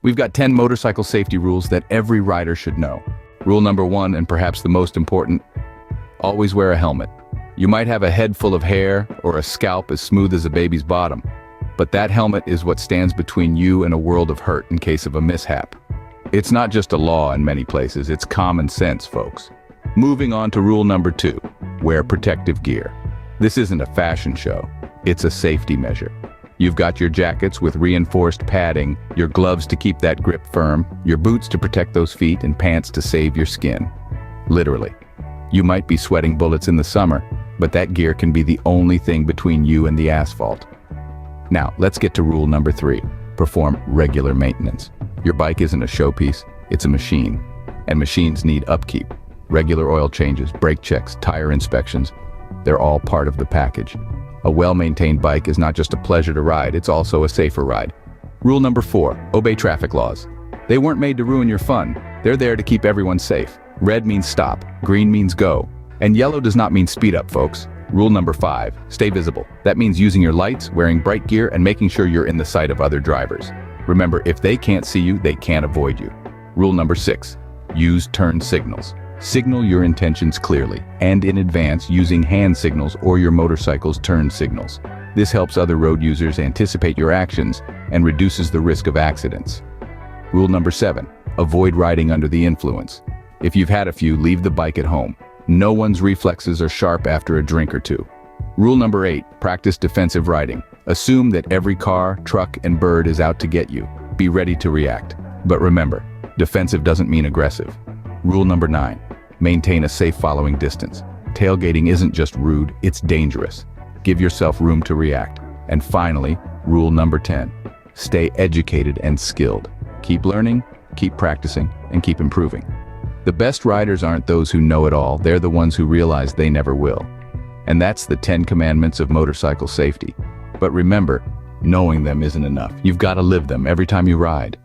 We've got 10 motorcycle safety rules that every rider should know. Rule number 1, and perhaps the most important, always wear a helmet. You might have a head full of hair or a scalp as smooth as a baby's bottom, but that helmet is what stands between you and a world of hurt in case of a mishap. It's not just a law in many places, it's common sense, folks. Moving on to rule number 2, wear protective gear. This isn't a fashion show, it's a safety measure. You've got your jackets with reinforced padding, your gloves to keep that grip firm, your boots to protect those feet, and pants to save your skin. Literally. You might be sweating bullets in the summer, but that gear can be the only thing between you and the asphalt. Now, let's get to rule number 3, perform regular maintenance. Your bike isn't a showpiece, it's a machine. And machines need upkeep. Regular oil changes, brake checks, tire inspections, they're all part of the package. A well-maintained bike is not just a pleasure to ride, it's also a safer ride. Rule number 4, obey traffic laws. They weren't made to ruin your fun, they're there to keep everyone safe. Red means stop, green means go, and yellow does not mean speed up, folks. Rule number 5, stay visible. That means using your lights, wearing bright gear, and making sure you're in the sight of other drivers. Remember, if they can't see you, they can't avoid you. Rule number 6, use turn signals. Signal your intentions clearly, and in advance using hand signals or your motorcycle's turn signals. This helps other road users anticipate your actions and reduces the risk of accidents. Rule number 7, avoid riding under the influence. If you've had a few, leave the bike at home. No one's reflexes are sharp after a drink or two. Rule number 8, practice defensive riding. Assume that every car, truck, and bird is out to get you. Be ready to react. But remember, defensive doesn't mean aggressive. Rule number 9, maintain a safe following distance. Tailgating isn't just rude, it's dangerous. Give yourself room to react. And finally, rule number 10, stay educated and skilled. Keep learning, keep practicing, and keep improving. The best riders aren't those who know it all, they're the ones who realize they never will. And that's the 10 commandments of motorcycle safety. But remember, knowing them isn't enough. You've got to live them every time you ride.